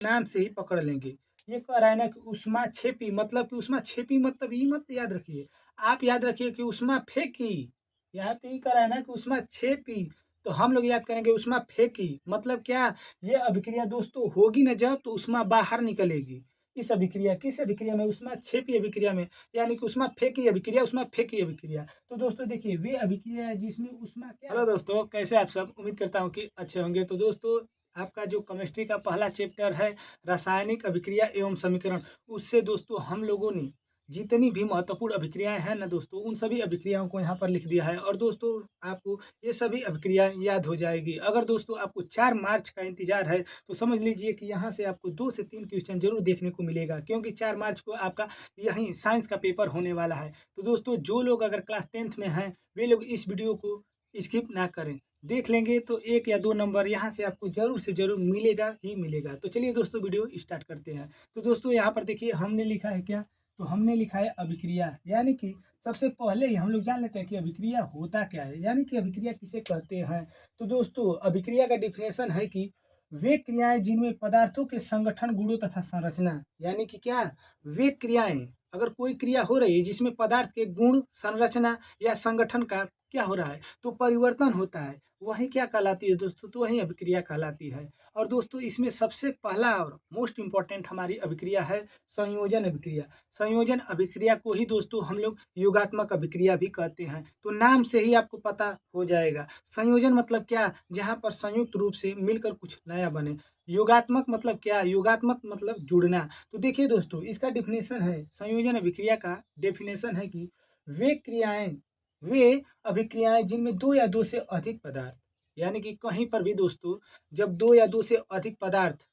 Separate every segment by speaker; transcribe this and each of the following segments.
Speaker 1: नाम से ही पकड़ लेंगे। ये कह रहा है ना कि उष्मा छेपी, मतलब कि उष्मा छेपी मतलब ये मत याद रखिए। आप याद रखिए कि उष्मा फेंकी। यहाँ पे ये कह रहा है ना कि उष्मा छेपी, तो हम लोग याद करेंगे उष्मा फेंकी। मतलब क्या? ये अभिक्रिया दोस्तों होगी ना जब, तो उष्मा बाहर निकलेगी। इस अभिक्रिया किस अभिक्रिया में? उष्मा छेपी अभिक्रिया में, यानी कि उष्मा फेंकी अभिक्रिया, उष्मा फेंकी अभिक्रिया। तो दोस्तों देखिए, वे अभिक्रिया है जिसमें उष्मा क्या। हेलो दोस्तों, कैसे आप सब? उम्मीद करता हूँ कि अच्छे होंगे। तो दोस्तों, आपका जो केमिस्ट्री का पहला चैप्टर है रासायनिक अभिक्रिया एवं समीकरण, उससे दोस्तों हम लोगों ने जितनी भी महत्वपूर्ण अभिक्रियाएं हैं ना दोस्तों, उन सभी अभिक्रियाओं को यहाँ पर लिख दिया है। और दोस्तों, आपको ये सभी अभिक्रियाएं याद हो जाएगी। अगर दोस्तों आपको 4 मार्च का इंतजार है, तो समझ लीजिए कि यहाँ से आपको 2 से 3 क्वेश्चन जरूर देखने को मिलेगा, क्योंकि 4 मार्च को आपका यही साइंस का पेपर होने वाला है। तो दोस्तों, जो लोग अगर क्लास 10th में हैं, वे लोग इस वीडियो को स्किप ना करें। देख लेंगे तो 1 या 2 नंबर यहाँ से आपको ज़रूर से ज़रूर मिलेगा ही मिलेगा। तो चलिए दोस्तों, वीडियो स्टार्ट करते हैं। तो दोस्तों, यहाँ पर देखिए हमने लिखा है क्या? तो हमने लिखा है अभिक्रिया, यानी कि सबसे पहले ही हम लोग जान लेते हैं कि अभिक्रिया होता क्या है, यानी कि अभिक्रिया किसे कहते हैं। तो दोस्तों, अभिक्रिया का डिफिनेशन है कि वे क्रियाएं जिनमें पदार्थों के संगठन, गुणों तथा संरचना, यानी कि क्या? वे क्रियाएं, अगर कोई क्रिया हो रही है जिसमें पदार्थ के गुण, संरचना या संगठन का क्या हो रहा है, तो परिवर्तन होता है, वही क्या कहलाती है दोस्तों? तो वही अभिक्रिया कहलाती है। और दोस्तों, इसमें सबसे पहला और मोस्ट इंपॉर्टेंट हमारी अभिक्रिया है संयोजन अभिक्रिया। संयोजन अभिक्रिया को ही दोस्तों हम लोग योगात्मक अभिक्रिया भी कहते हैं। तो नाम से ही आपको पता हो जाएगा, संयोजन मतलब क्या? जहाँ पर संयुक्त रूप से मिलकर कुछ नया बने। योगात्मक मतलब क्या? योगात्मक मतलब जुड़ना। तो देखिए दोस्तों, इसका डिफिनेशन है, संयोजन अभिक्रिया का डेफिनेशन है कि वे क्रियाएं, वे अभिक्रियाएं जिनमें 2 या 2 से अधिक पदार्थ, यानी कि कहीं पर भी दोस्तों, जब 2 या 2 से अधिक पदार्थ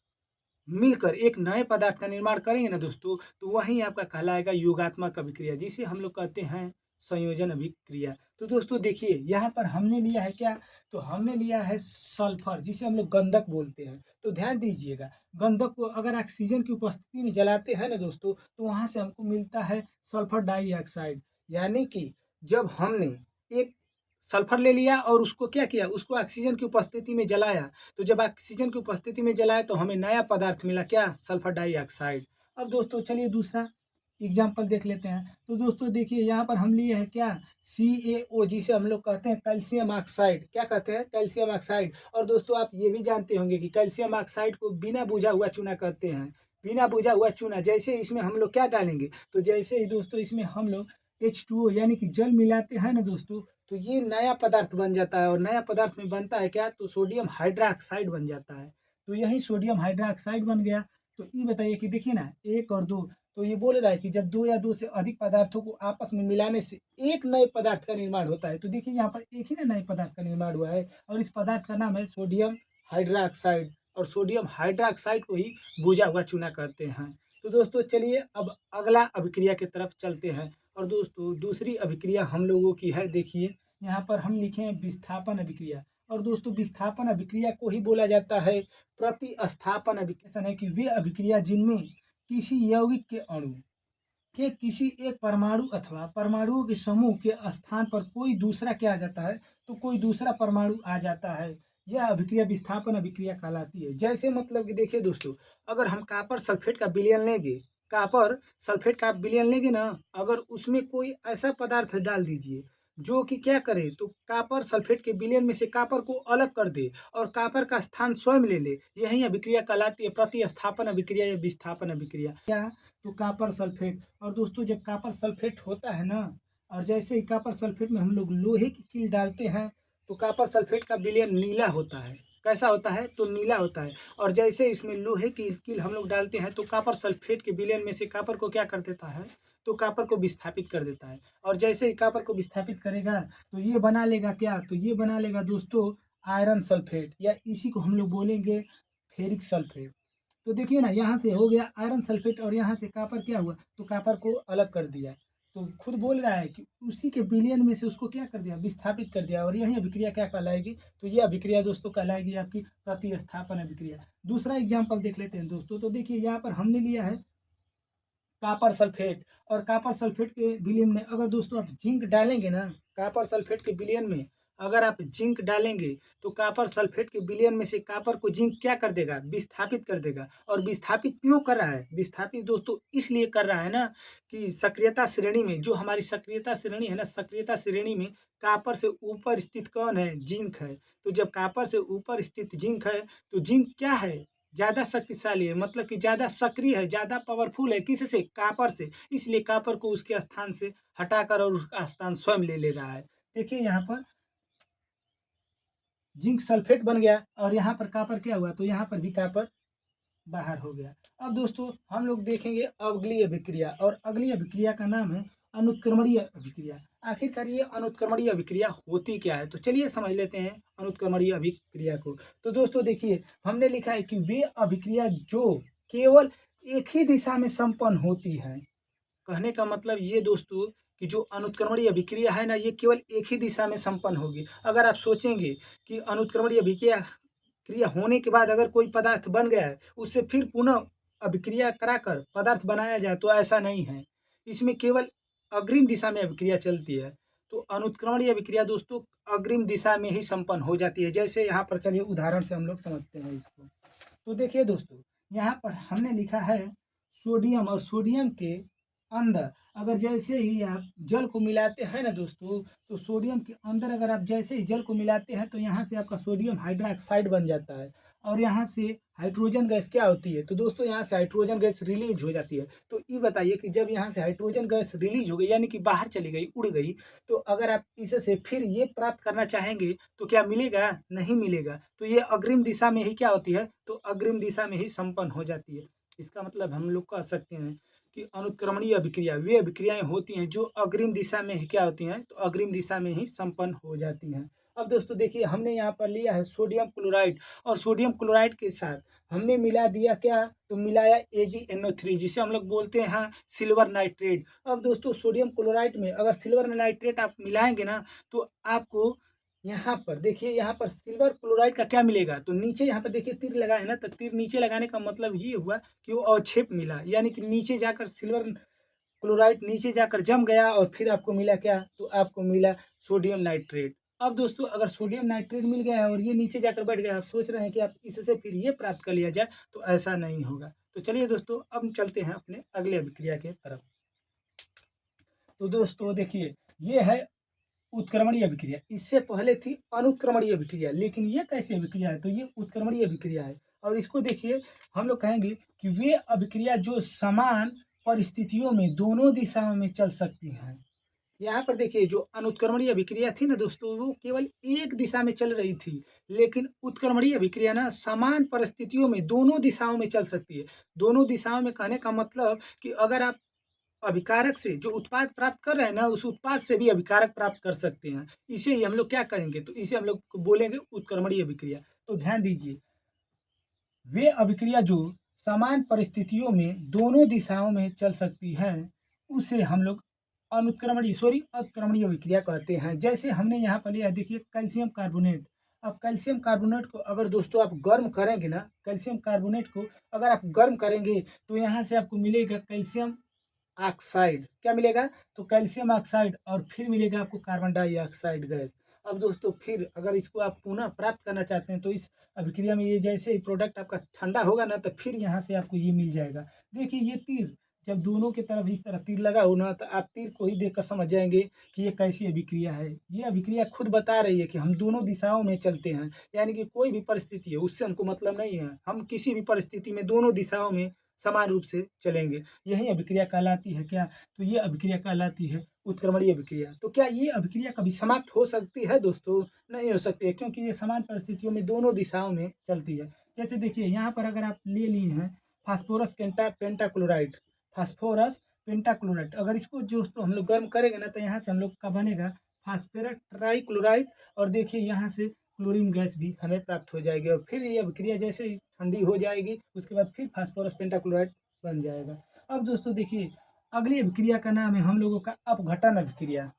Speaker 1: मिलकर एक नए पदार्थ का निर्माण करेंगे ना दोस्तों, तो वही आपका कहलाएगा योगात्मक अभिक्रिया, जिसे हम लोग कहते हैं संयोजन अभिक्रिया। तो दोस्तों देखिए, यहाँ पर हमने लिया है क्या? तो हमने लिया है सल्फर, जिसे हम लोग गंधक बोलते हैं। तो ध्यान दीजिएगा, गंधक को अगर ऑक्सीजन की उपस्थिति में जलाते हैं ना दोस्तों, तो वहां से हमको मिलता है सल्फर डाइऑक्साइड। यानी कि जब हमने एक सल्फर ले लिया और उसको क्या किया, उसको ऑक्सीजन की उपस्थिति में जलाया, तो जब ऑक्सीजन की उपस्थिति में जलाया तो हमें नया पदार्थ मिला, क्या? Sulphur dioxide. अब दोस्तों चलिए दूसरा एग्जाम्पल देख लेते हैं। तो दोस्तों देखिए, यहाँ पर हम लिए हैं क्या? CaO, जिसे हम लोग कहते हैं कैल्शियम ऑक्साइड। क्या कहते हैं? Calcium oxide. और दोस्तों, आप ये भी जानते होंगे कि कैल्शियम ऑक्साइड को बिना बुझा हुआ चूना कहते हैं। बिना बुझा हुआ चूना, जैसे इसमें हम लोग क्या डालेंगे, तो जैसे ही दोस्तों इसमें हम लोग H2O यानी कि जल मिलाते हैं ना दोस्तों, तो ये नया पदार्थ बन जाता है। और नया पदार्थ में बनता है क्या? तो सोडियम हाइड्रोक्साइड बन जाता है। तो यही सोडियम हाइड्रोक्साइड बन गया। तो ये बताइए कि देखिए ना, 1 और 2, तो ये बोल रहा है कि जब 2 या 2 से अधिक पदार्थों को आपस में मिलाने से एक नए पदार्थ का निर्माण होता है। तो देखिए, यहाँ पर एक ही ना नए पदार्थ का निर्माण हुआ है, और इस पदार्थ का नाम है सोडियम हाइड्रोक्साइड। और सोडियम हाइड्रोक्साइड को ही बुझा हुआ चूना कहते हैं। तो दोस्तों चलिए, अब अगला अभिक्रिया की तरफ चलते हैं। और दोस्तों, दूसरी अभिक्रिया हम लोगों की है, देखिए यहाँ पर हम लिखे हैं विस्थापन अभिक्रिया। और दोस्तों, विस्थापन अभिक्रिया को ही बोला जाता है प्रतिस्थापन अभिक्रिया। है कि वे अभिक्रिया जिनमें किसी यौगिक के अणु के किसी एक परमाणु अथवा परमाणुओं के समूह के स्थान पर कोई दूसरा क्या आ जाता है, तो कोई दूसरा परमाणु आ जाता है, यह अभिक्रिया विस्थापन अभिक्रिया कहलाती है। जैसे मतलब कि देखिए दोस्तों, अगर हम कापर सल्फेट का विलयन लेंगे, कापर सल्फेट का विलयन लेंगे ना, अगर उसमें कोई ऐसा पदार्थ डाल दीजिए जो कि क्या करे, तो कापर सल्फेट के विलयन में से कापर को अलग कर दे और कापर का स्थान स्वयं ले ले, यही अभिक्रिया कहलाती है प्रतिस्थापन अभिक्रिया या विस्थापन अभिक्रिया। क्या? तो कापर सल्फेट। और दोस्तों, जब कापर सल्फेट होता है ना, और जैसे ही कापर सल्फेट में हम लोग लोहे की कील डालते हैं, तो कापर सल्फेट का विलयन नीला होता है। कैसा होता है? तो नीला होता है। और जैसे इसमें लोहे की कील हम लोग डालते हैं, तो कापर सल्फेट के विलयन में से कापर को क्या कर देता है, तो कापर को विस्थापित कर देता है। और जैसे ही कापर को विस्थापित करेगा, तो ये बना लेगा क्या, तो ये बना लेगा दोस्तों आयरन सल्फेट, या इसी को हम लोग बोलेंगे फेरिक सल्फेट। तो देखिए ना, यहाँ से हो गया आयरन सल्फेट, और यहाँ से कापर क्या हुआ, तो कापर को अलग कर दिया। तो खुद बोल रहा है कि उसी के विलयन में से उसको क्या कर दिया, विस्थापित कर दिया। और यही अभिक्रिया क्या कहलाएगी, तो ये अभिक्रिया दोस्तों कहलाएगी आपकी प्रतिस्थापन अभिक्रिया। दूसरा एग्जाम्पल देख लेते हैं दोस्तों। तो देखिए, यहाँ पर हमने लिया है कापर सल्फेट। और कापर सल्फेट के विलयन में अगर दोस्तों आप जिंक डालेंगे ना, कापर सल्फेट के विलयन में अगर आप जिंक डालेंगे तो कॉपर सल्फेट के विलयन में से कॉपर को जिंक क्या कर देगा, विस्थापित कर देगा। और विस्थापित क्यों कर रहा है, विस्थापित दोस्तों इसलिए कर रहा है ना कि सक्रियता श्रेणी में, जो हमारी सक्रियता श्रेणी है ना, सक्रियता श्रेणी में कॉपर से ऊपर स्थित कौन है, जिंक है। तो जब कॉपर से ऊपर स्थित जिंक है तो जिंक क्या है, ज़्यादा शक्तिशाली है, मतलब कि ज़्यादा सक्रिय है, ज़्यादा पावरफुल है, किससे, कॉपर से। इसलिए कॉपर को उसके स्थान से हटाकर और उसका स्थान स्वयं ले रहा है। देखिए यहाँ पर जिंक सल्फेट बन गया और यहाँ पर कॉपर क्या हुआ, तो यहाँ पर भी कॉपर बाहर हो गया। अब दोस्तों हम लोग देखेंगे अगली अभिक्रिया, और अगली अभिक्रिया का नाम है अनुत्क्रमणीय अभिक्रिया। आखिरकार ये अनुत्क्रमणीय अभिक्रिया होती क्या है, तो चलिए समझ लेते हैं अनुत्क्रमणीय अभिक्रिया को। तो दोस्तों देखिए, हमने लिखा है कि वे अभिक्रिया जो केवल एक ही दिशा में संपन्न होती है। कहने का मतलब ये दोस्तों कि जो अनुत्क्रमणीय अभिक्रिया है ना, ये केवल एक ही दिशा में संपन्न होगी। अगर आप सोचेंगे कि अनुत्क्रमणीय क्रिया होने के बाद अगर कोई पदार्थ बन गया है, उससे फिर पुनः अभिक्रिया कराकर पदार्थ बनाया जाए, तो ऐसा नहीं है। इसमें केवल अग्रिम दिशा में अभिक्रिया चलती है। तो अनुत्क्रमणीय अभिक्रिया दोस्तों अग्रिम दिशा में ही संपन्न हो जाती है। जैसे यहाँ पर चलिए उदाहरण से हम लोग समझते हैं इसको। तो देखिए दोस्तों, यहाँ पर हमने लिखा है सोडियम, और सोडियम के अंदर अगर जैसे ही आप जल को मिलाते हैं ना दोस्तों, तो सोडियम के अंदर अगर आप जैसे ही जल को मिलाते हैं तो यहाँ से आपका सोडियम हाइड्रोक्साइड बन जाता है, और यहाँ से हाइड्रोजन गैस क्या होती है, तो दोस्तों यहाँ से हाइड्रोजन गैस रिलीज हो जाती है। तो ये बताइए कि जब यहाँ से हाइड्रोजन गैस रिलीज हो गई, यानी कि बाहर चली गई, उड़ गई, तो अगर आप इससे फिर ये प्राप्त करना चाहेंगे तो क्या मिलेगा, नहीं मिलेगा। तो ये अग्रिम दिशा में ही क्या होती है, तो अग्रिम दिशा में ही संपन्न हो जाती है। इसका मतलब हम लोग कह सकते हैं कि अनुत्क्रमणीय अभिक्रिया वे अभिक्रियाएं होती हैं जो अग्रिम दिशा में ही क्या होती हैं, तो अग्रिम दिशा में ही संपन्न हो जाती हैं। अब दोस्तों देखिए, हमने यहाँ पर लिया है सोडियम क्लोराइड, और सोडियम क्लोराइड के साथ हमने मिला दिया क्या, तो मिलाया AgNO3, जिसे हम लोग बोलते हैं सिल्वर नाइट्रेट। अब दोस्तों सोडियम क्लोराइड में अगर सिल्वर नाइट्रेट आप मिलाएंगे ना, तो आपको यहाँ पर देखिए, यहाँ पर सिल्वर क्लोराइड का क्या मिलेगा, तो नीचे यहाँ पर देखिए तीर लगा है ना, तो तीर नीचे लगाने का मतलब ये हुआ कि वो अवक्षेप मिला, यानी कि नीचे जाकर सिल्वर क्लोराइड नीचे जाकर जम गया, और फिर आपको मिला क्या, तो आपको मिला सोडियम नाइट्रेट। अब दोस्तों अगर सोडियम नाइट्रेट मिल गया है और ये नीचे जाकर बैठ गया, आप सोच रहे हैं कि आप इससे फिर ये प्राप्त कर लिया जाए, तो ऐसा नहीं होगा। तो चलिए दोस्तों अब हम चलते हैं अपने अगले अभिक्रिया के तरफ। तो दोस्तों देखिए, ये है उत्क्रमणीय अभिक्रिया। इससे पहले थी अनुत्क्रमणीय अभिक्रिया, लेकिन ये कैसी अभिक्रिया है, तो ये उत्क्रमणीय अभिक्रिया है। और इसको देखिए, हम लोग कहेंगे कि वे अभिक्रिया जो समान परिस्थितियों में दोनों दिशाओं में चल सकती हैं। यहाँ पर देखिए, जो अनुत्क्रमणीय अभिक्रिया थी ना दोस्तों, वो केवल एक दिशा में चल रही थी, लेकिन उत्क्रमणीय अभिक्रिया ना समान परिस्थितियों में दोनों दिशाओं में चल सकती है। दोनों दिशाओं में कहने का मतलब कि अगर आप अभिकारक से जो उत्पाद प्राप्त कर रहे हैं ना, उस उत्पाद से भी अभिकारक प्राप्त कर सकते हैं। इसे ही हम लोग क्या कहेंगे, तो इसे हम लोग बोलेंगे उत्क्रमणीय अभिक्रिया। तो ध्यान दीजिए, वे अभिक्रिया जो समान परिस्थितियों में दोनों दिशाओं में चल सकती है, उसे हम लोग उत्क्रमणीय अभिक्रिया कहते हैं। जैसे हमने यहाँ पर लिया, देखिए कैल्शियम कार्बोनेट। अब कैल्शियम कार्बोनेट को अगर दोस्तों आप गर्म करेंगे ना, कैल्शियम कार्बोनेट को अगर आप गर्म करेंगे, तो यहाँ से आपको मिलेगा कैल्शियम ऑक्साइड। क्या मिलेगा, तो कैल्शियम ऑक्साइड, और फिर मिलेगा आपको कार्बन डाइऑक्साइड गैस। अब दोस्तों फिर अगर इसको आप पुनः प्राप्त करना चाहते हैं, तो इस अभिक्रिया में ये जैसे ही प्रोडक्ट आपका ठंडा होगा ना, तो फिर यहाँ से आपको ये मिल जाएगा। देखिए ये तीर जब दोनों की तरफ इस तरह तीर लगा हो ना, तो आप तीर को ही देखकर समझ जाएंगे कि ये कैसी अभिक्रिया है। ये अभिक्रिया खुद बता रही है कि हम दोनों दिशाओं में चलते हैं, यानी कि कोई भी परिस्थिति है उससे हमको मतलब नहीं है, हम किसी भी परिस्थिति में दोनों दिशाओं में समान रूप से चलेंगे। यही अभिक्रिया कहलाती है क्या, तो ये अभिक्रिया कहलाती है उत्क्रमणीय अभिक्रिया। तो क्या ये अभिक्रिया कभी समाप्त हो सकती है दोस्तों, नहीं हो सकती है, क्योंकि ये समान परिस्थितियों में दोनों दिशाओं में चलती है। जैसे देखिए यहाँ पर अगर आप ले लिए हैं फास्फोरस पेंटाक्लोराइड, फास्फोरस पेंटाक्लोराइड, अगर इसको दोस्तों हम लोग गर्म करेंगे ना, तो यहाँ से हम लोग का बनेगा फास्फेरस ट्राइक्लोराइड, और देखिए यहाँ से क्लोरीन गैस भी हमें प्राप्त हो जाएगी, और फिर ये अभिक्रिया जैसे ही ठंडी हो जाएगी, उसके बाद फिर फास्फोरस पेंटाक्लोराइड बन जाएगा। अब दोस्तों देखिए, अगली अभिक्रिया का नाम है हम लोगों का अपघटन अभिक्रिया।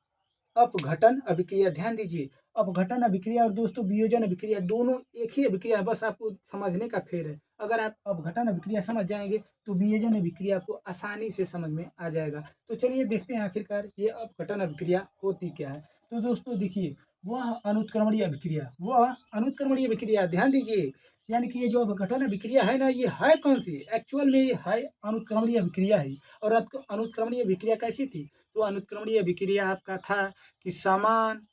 Speaker 1: अपघटन अभिक्रिया, ध्यान दीजिए, अपघटन अभिक्रिया और दोस्तों वियोजन अभिक्रिया दोनों एक ही अभिक्रिया है, बस आपको समझने का फेर है। अगर आप अपघटन अभिक्रिया समझ जाएंगे, तो वियोजन अभिक्रिया आपको आसानी से समझ में आ जाएगा। तो चलिए देखते हैं आखिरकार ये अपघटन अभिक्रिया होती क्या है। तो दोस्तों देखिए, वह अनुत्क्रमणीय अभिक्रिया, ध्यान दीजिए। यानी कि ये जो अपघटन अभिक्रिया है ना, ये है कौन सी? एक्चुअल में ये है अनुत्क्रमणीय अभिक्रिया ही। और अनुत्क्रमणीय अभिक्रिया कैसी थी? तो अनुत्क्रमणीय अभिक्रिया आपका था कि समान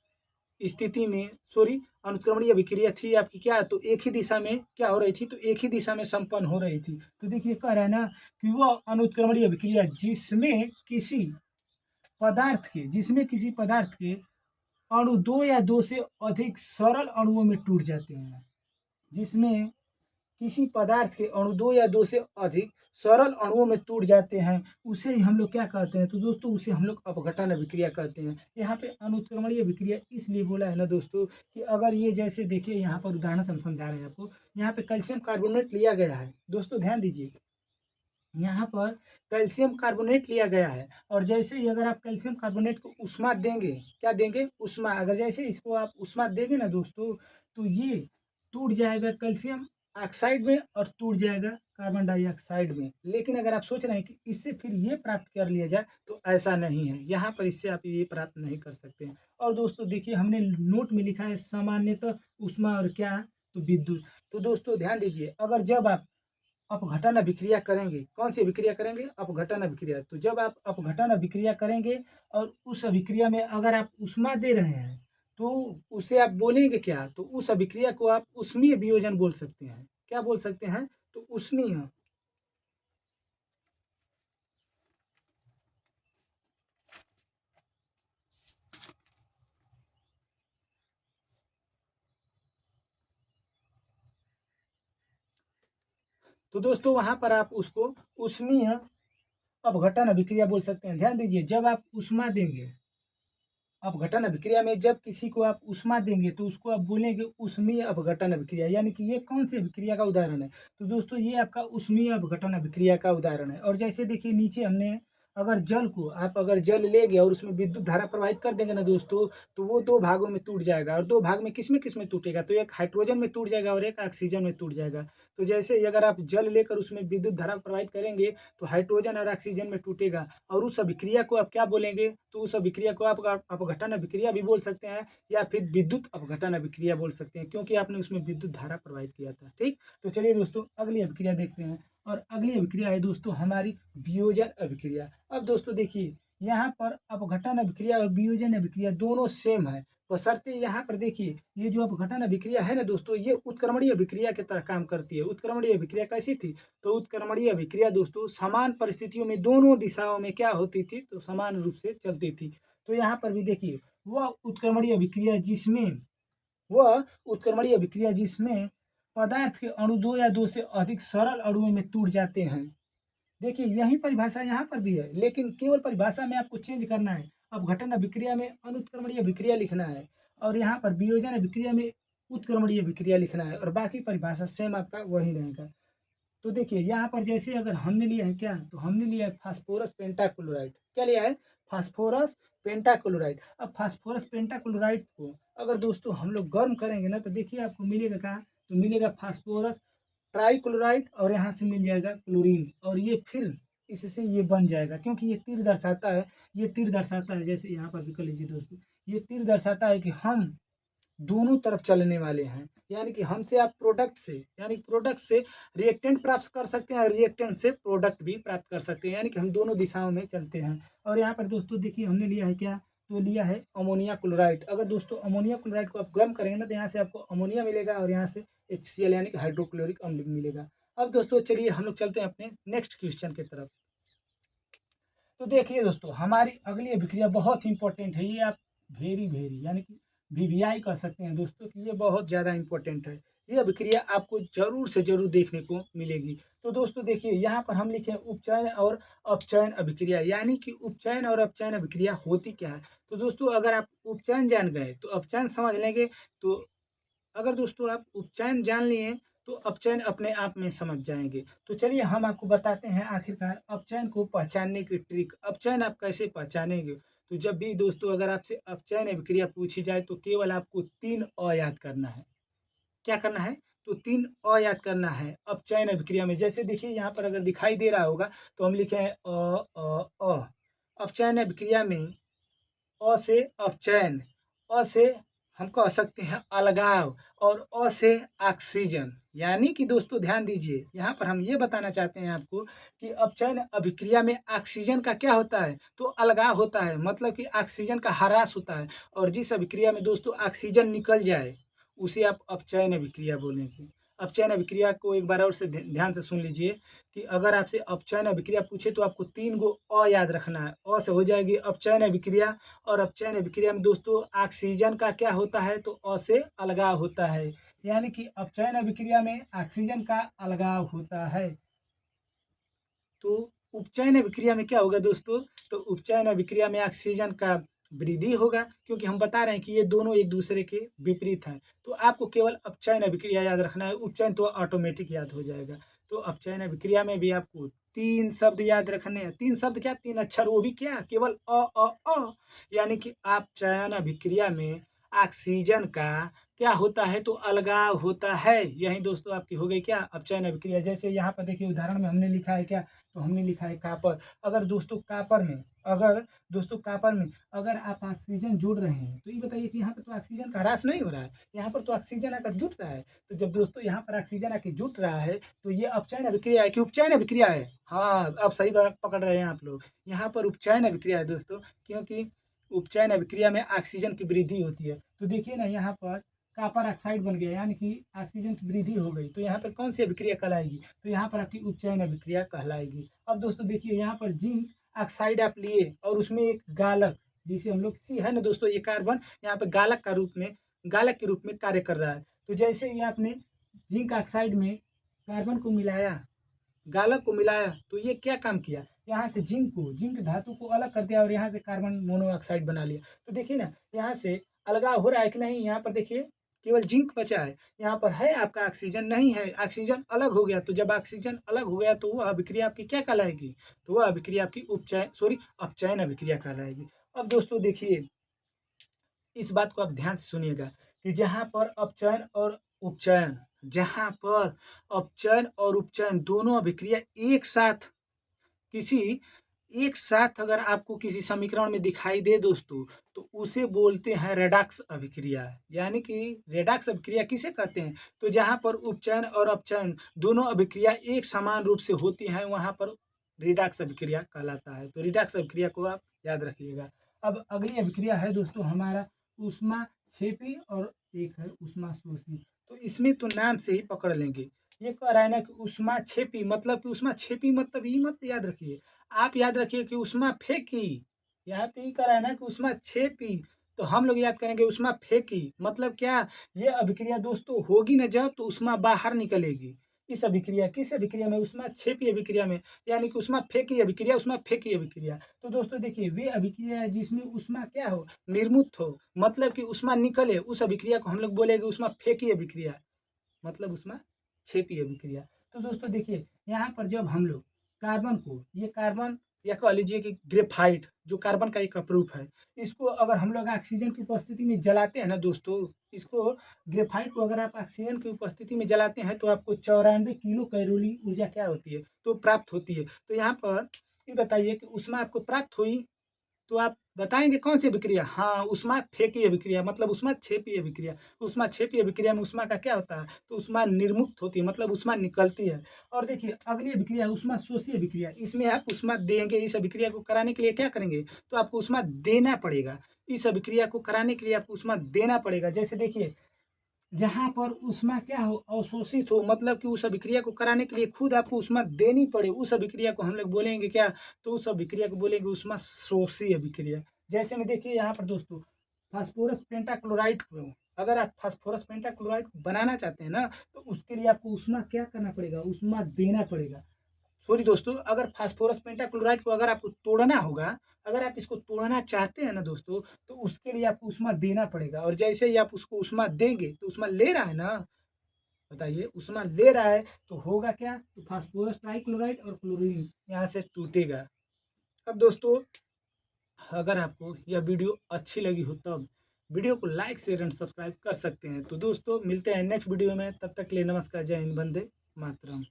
Speaker 1: स्थिति में, सॉरी, अनुत्क्रमणीय अभिक्रिया थी आपकी क्या? तो एक ही दिशा में क्या हो रही थी? तो एक ही दिशा में संपन्न हो रही थी। तो देखिए कह रहा है ना कि वह अनुत्क्रमणीय अभिक्रिया जिसमें किसी पदार्थ के अणु दो या दो से अधिक सरल अणुओं में टूट जाते हैं। जिसमें किसी पदार्थ के अणु दो या दो से अधिक सरल अणुओं में टूट जाते हैं, उसे ही हम लोग क्या कहते हैं? तो दोस्तों उसे हम लोग अपघटन अभिक्रिया कहते हैं। यहाँ पे अनुत्क्रमणीय अभिक्रिया इसलिए बोला है ना दोस्तों कि अगर ये जैसे देखिए यहाँ पर उदाहरण से हम समझा रहे हैं आपको। यहाँ पे कैल्शियम कार्बोनेट लिया गया है, दोस्तों ध्यान दीजिए। यहाँ पर कैल्शियम कार्बोनेट लिया गया है और जैसे ही अगर आप कैल्शियम कार्बोनेट को उष्मा देंगे, क्या देंगे? उष्मा। अगर जैसे इसको आप उष्मा देंगे ना दोस्तों, तो ये टूट जाएगा कैल्शियम ऑक्साइड में और टूट जाएगा कार्बन डाइऑक्साइड में। लेकिन अगर आप सोच रहे हैं कि इससे फिर ये प्राप्त कर लिया जाए, तो ऐसा नहीं है। यहाँ पर इससे आप ये प्राप्त नहीं कर सकते हैं। और दोस्तों देखिए हमने नोट में लिखा है सामान्यतः उष्मा और क्या? तो विद्युत। तो दोस्तों ध्यान दीजिए, अगर जब आप अपघटन अभिक्रिया करेंगे, कौन सी अभिक्रिया करेंगे? अपघटन अभिक्रिया। तो जब आप अपघटन अभिक्रिया करेंगे और उस अभिक्रिया में अगर आप उष्मा दे रहे हैं, तो उसे आप बोलेंगे क्या? तो उस अभिक्रिया को आप उष्मीय वियोजन बोल सकते हैं। क्या बोल सकते हैं? तो उष्मीय। तो दोस्तों वहां पर आप उसको उष्मीय अपघटन अभिक्रिया बोल सकते हैं। ध्यान दीजिए, जब आप उष्मा देंगे अपघटन अभिक्रिया में, जब किसी को आप उष्मा देंगे तो उसको आप बोलेंगे उष्मीय अपघटन अभिक्रिया। यानी कि ये कौन सी अभिक्रिया का उदाहरण है? तो दोस्तों ये आपका उष्मीय अपघटन अभिक्रिया का उदाहरण है। और जैसे देखिए नीचे हमने अगर जल लेंगे और उसमें विद्युत धारा प्रवाहित कर देंगे ना दोस्तों, तो वो दो भागों में टूट जाएगा। और दो भाग में किस में टूटेगा? तो एक हाइड्रोजन में टूट जाएगा और एक ऑक्सीजन में टूट जाएगा। तो जैसे ही अगर आप जल लेकर उसमें विद्युत धारा प्रवाहित करेंगे, तो हाइड्रोजन और ऑक्सीजन में टूटेगा। और उस अभिक्रिया को आप क्या बोलेंगे? तो उस अभिक्रिया को आप अपघटन अभिक्रिया भी बोल सकते हैं या फिर विद्युत अपघटन अभिक्रिया बोल सकते हैं, क्योंकि आपने उसमें विद्युत धारा प्रवाहित किया था। ठीक, तो चलिए दोस्तों अगली अभिक्रिया देखते हैं। और अगली अभिक्रिया है दोस्तों हमारी वियोजन अभिक्रिया। अब दोस्तों देखिए, यहाँ पर अपघटन अभिक्रिया और वियोजन अभिक्रिया दोनों सेम है, बशर्ते यहाँ पर देखिए ये जो अपघटन अभिक्रिया है ना दोस्तों, ये उत्क्रमणीय अभिक्रिया की तरह काम करती है। उत्क्रमणीय अभिक्रिया कैसी थी? तो उत्क्रमणीय अभिक्रिया दोस्तों समान परिस्थितियों में दोनों दिशाओं में क्या होती थी? तो समान रूप से चलती थी। तो यहाँ पर भी देखिए वह उत्क्रमणीय अभिक्रिया जिसमें पदार्थ के अणु दो या दो से अधिक सरल अणुओं में टूट जाते हैं। देखिए यही परिभाषा यहाँ पर भी है, लेकिन केवल परिभाषा में आपको चेंज करना है। अपघटन अभिक्रिया में अनुत्क्रमणीय अभिक्रिया लिखना है और यहाँ पर वियोजन अभिक्रिया में उत्क्रमणीय अभिक्रिया लिखना है, और बाकी परिभाषा सेम आपका वही रहेगा। तो देखिए यहाँ पर जैसे अगर हमने लिया है क्या? तो हमने लिया है फास्फोरस पेंटाक्लोराइड। क्या लिया है? Phosphorus pentachloride. अब फास्फोरस पेंटाक्लोराइड को अगर दोस्तों हम लोग गर्म करेंगे ना, तो देखिए आपको मिलेगा क्या? तो मिलेगा फास्फोरस ट्राइक्लोराइड और यहाँ से मिल जाएगा क्लोरीन, और ये फिर इससे ये बन जाएगा, क्योंकि ये तीर दर्शाता है। जैसे यहाँ पर भी कर लीजिए दोस्तों, ये तीर दर्शाता है कि हम दोनों तरफ चलने वाले हैं। यानी कि हमसे आप प्रोडक्ट से रिएक्टेंट प्राप्त कर सकते हैं और रिएक्टेंट से प्रोडक्ट भी प्राप्त कर सकते हैं, यानी कि हम दोनों दिशाओं में चलते हैं। और यहाँ पर दोस्तों देखिए हमने लिया है क्या? तो लिया है अमोनिया क्लोराइड। अगर दोस्तों अमोनिया क्लोराइड को आप गर्म करेंगे ना, तो यहाँ से आपको अमोनिया मिलेगा और यहाँ से HCl यानी कि हाइड्रोक्लोरिक अम्ल मिलेगा। अब दोस्तों चलिए हम लोग चलते हैं अपने नेक्स्ट क्वेश्चन की तरफ। तो देखिए दोस्तों हमारी अगली अभिक्रिया बहुत इंपॉर्टेंट है। ये आप वेरी वेरी यानी कि VVI कर सकते हैं दोस्तों कि ये बहुत ज़्यादा इंपॉर्टेंट है। ये अभिक्रिया आपको जरूर से जरूर देखने को मिलेगी। तो दोस्तों देखिए यहाँ पर हम लिखे हैं उपचयन और अपचयन अभिक्रिया। यानी कि उपचयन और अपचयन अभिक्रिया होती क्या है? तो दोस्तों अगर आप उपचयन जान गए तो अपचयन समझ लेंगे। तो अगर दोस्तों आप उपचयन जान लिए तो अपचयन अपने आप में समझ जाएंगे। तो चलिए हम आपको बताते हैं आखिरकार अपचयन को पहचानने की ट्रिक। अपचयन आप कैसे पहचानेंगे? तो जब भी दोस्तों अगर आपसे अपचयन अभिक्रिया पूछी जाए, तो केवल आपको 3 अ याद करना है। क्या करना है? तो 3 अ याद करना है अपचयन अभिक्रिया में। जैसे देखिए यहाँ पर अगर दिखाई दे रहा होगा, तो हम लिखे हैं अपचयन अभिक्रिया में अ से अपचयन, अ से हम कह सकते हैं अलगाव, और अ से ऑक्सीजन। यानी कि दोस्तों ध्यान दीजिए, यहाँ पर हम ये बताना चाहते हैं आपको कि अपचयन अभिक्रिया में ऑक्सीजन का क्या होता है, तो अलगाव होता है, मतलब कि ऑक्सीजन का ह्रास होता है। और जिस अभिक्रिया में दोस्तों ऑक्सीजन निकल जाए उसे आप अपचयन अभिक्रिया बोलेंगे। अपचयन अभिक्रिया को एक बार और से ध्यान से सुन लीजिए कि अगर आपसे अपचयन अभिक्रिया पूछे तो आपको 3 गो अ याद रखना है। अ से हो जाएगी अपचयन अभिक्रिया, और अपचयन अभिक्रिया में दोस्तों ऑक्सीजन का क्या होता है, तो अ से अलगाव होता है। यानी कि अपचयन अभिक्रिया में ऑक्सीजन का अलगाव होता है। तो उपचयन अभिक्रिया में क्या होगा दोस्तों, तो उपचयन अभिक्रिया में ऑक्सीजन का वृद्धि होगा, क्योंकि हम बता रहे हैं कि ये दोनों एक दूसरे के विपरीत हैं। तो आपको केवल अपचयन अभिक्रिया याद रखना है, उपचयन तो ऑटोमेटिक याद हो जाएगा। तो अपचयन अभिक्रिया में भी आपको 3 शब्द याद रखने हैं। 3 शब्द क्या, 3 अक्षर, वो भी क्या, केवल अ। यानी कि अपचयन अभिक्रिया में ऑक्सीजन का क्या होता है, तो अलगाव होता है। यही दोस्तों आपकी हो गई क्या, अपचयन अभिक्रिया। जैसे यहाँ पर देखिए उदाहरण में हमने लिखा है क्या, तो हमने लिखा है कॉपर। अगर दोस्तों कॉपर में अगर आप ऑक्सीजन जोड़ रहे हैं, तो ये बताइए कि यहाँ पर तो ऑक्सीजन का ह्रास नहीं हो रहा है, यहाँ पर तो ऑक्सीजन आकर जुट रहा है। तो जब दोस्तों यहाँ पर ऑक्सीजन आकर जुट रहा है, तो ये अपचयन अभिक्रिया है कि उपचयन अभिक्रिया है। हाँ, अब सही बात पकड़ रहे हैं आप लोग। यहाँ पर उपचयन अभिक्रिया है दोस्तों, क्योंकि उपचयन अभिक्रिया में ऑक्सीजन की वृद्धि होती है। तो देखिए ना, यहाँ पर कॉपर ऑक्साइड बन गया, यानी कि ऑक्सीजन की वृद्धि हो गई। तो यहाँ पर कौन सी अभिक्रिया कहलाएगी, तो यहाँ पर आपकी उपचयन अभिक्रिया कहलाएगी। अब दोस्तों देखिए, यहाँ पर जिंक ऑक्साइड आप लिए और उसमें एक गालक, जिसे हम लोग सी है ना दोस्तों, ये कार्बन यहाँ पे गालक के रूप में कार्य कर रहा है। तो जैसे ही आपने जिंक ऑक्साइड में कार्बन को मिलाया, गालक को मिलाया, तो ये क्या काम किया, यहाँ से जिंक धातु को अलग कर दिया और यहाँ से कार्बन मोनोऑक्साइड बना लिया। तो देखिए ना, यहाँ से अलगाव हो रहा है कि नहीं, यहाँ पर देखिए केवल जिंक बचा है, यहाँ पर है आपका ऑक्सीजन नहीं है, ऑक्सीजन अलग हो गया। तो जब ऑक्सीजन अलग हो गया तो वह अभिक्रिया आपकी क्या कहलाएगी, तो वह अभिक्रिया आपकी अपचयन अभिक्रिया कहलाएगी। अब दोस्तों देखिए, इस बात को आप ध्यान से सुनिएगा कि जहाँ पर अपचयन और उपचयन दोनों अभिक्रिया किसी एक साथ अगर आपको किसी समीकरण में दिखाई दे दोस्तों, तो उसे बोलते हैं रेडॉक्स अभिक्रिया। यानी कि रेडॉक्स अभिक्रिया किसे कहते हैं, तो जहाँ पर उपचयन और अपचयन दोनों अभिक्रिया एक समान रूप से होती हैं, वहाँ पर रेडॉक्स अभिक्रिया कहलाता है। तो रेडॉक्स अभिक्रिया को आप याद रखिएगा। अब अगली अभिक्रिया है दोस्तों हमारा ऊष्मा क्षेपी, और एक है ऊष्मा शोषी। तो इसमें तो नाम से ही पकड़ लेंगे, ये कह रहा है ना कि ऊष्मा क्षेपी, मतलब कि ऊष्मा क्षेपी मतलब ये मत याद रखिए, आप याद रखिए कि ऊष्मा फेंकी। यहाँ पे ही कह रहा है ना कि ऊष्मा क्षेपी, तो हम लोग याद करेंगे ऊष्मा फेंकी मतलब क्या, ये अभिक्रिया दोस्तों होगी ना जब, तो ऊष्मा बाहर निकलेगी। इस अभिक्रिया किस अभिक्रिया में, ऊष्मा क्षेपी अभिक्रिया में, यानी कि ऊष्मा फेंकी अभिक्रिया। तो दोस्तों देखिए, वे अभिक्रिया है जिसमें ऊष्मा क्या हो, निर्मुक्त हो, मतलब कि ऊष्मा निकले, उस अभिक्रिया को हम लोग बोलेंगे ऊष्मा फेंकी अभिक्रिया, मतलब उसमें क्षेपीय अभिक्रिया। तो दोस्तों देखिए, यहाँ पर जब हम लोग ये कार्बन या कह लीजिए कि ग्रेफाइट, जो कार्बन का एक अपरूप है, इसको अगर हम लोग ऑक्सीजन की उपस्थिति में जलाते हैं ना दोस्तों, इसको ग्रेफाइट को अगर आप ऑक्सीजन की उपस्थिति में जलाते हैं, तो आपको 94 किलो कैलोरी ऊर्जा क्या होती है, तो प्राप्त होती है। तो यहाँ पर ये बताइए कि उसमें आपको प्राप्त हुई, तो आप बताएँगे कौन सी अभिक्रिया? हाँ, ऊष्माक्षेपी अभिक्रिया, मतलब ऊष्माक्षेपी अभिक्रिया। ऊष्माक्षेपी अभिक्रिया में ऊष्मा का क्या होता है? तो ऊष्मा निर्मुक्त होती है, मतलब ऊष्मा निकलती है। और देखिए अगली अभिक्रिया है ऊष्माशोषी अभिक्रिया। इसमें आप ऊष्मा देंगे, इस अभिक्रिया को कराने के लिए क्या करेंगे? तो आपको ऊष्मा देना पड़ेगा। इस अभिक्रिया को कराने के लिए आपको ऊष्मा देना पड़ेगा। जैसे देखिए, जहाँ पर ऊष्मा क्या हो, अवशोषित हो, मतलब कि उस अभिक्रिया को कराने के लिए खुद आपको ऊष्मा देनी पड़े, उस अभिक्रिया को हम लोग बोलेंगे क्या, तो उस अभिक्रिया को बोलेंगे ऊष्मा शोषी अभिक्रिया। जैसे में देखिए यहाँ पर दोस्तों, फास्फोरस पेंटाक्लोराइड को अगर आप फास्फोरस पेंटाक्लोराइड बनाना चाहते हैं ना, तो उसके लिए आपको ऊष्मा क्या करना पड़ेगा, ऊष्मा देना पड़ेगा। सॉरी दोस्तों, अगर फास्फोरस पेंटाक्लोराइड को अगर आपको तोड़ना होगा, अगर आप इसको तोड़ना चाहते हैं ना दोस्तों, तो उसके लिए आपको ऊष्मा देना पड़ेगा। और जैसे ही आप उसको ऊष्मा देंगे, तो ऊष्मा ले रहा है ना, बताइए ऊष्मा ले रहा है, तो होगा क्या, तो फास्फोरस ट्राइक्लोराइड और क्लोरीन यहाँ से टूटेगा। अब दोस्तों, अगर आपको यह वीडियो अच्छी लगी हो, तब वीडियो को लाइक शेयर एंड सब्सक्राइब कर सकते हैं। तो दोस्तों मिलते हैं नेक्स्ट वीडियो में, तब तक के लिए नमस्कार, जय हिंद, वंदे मातरम।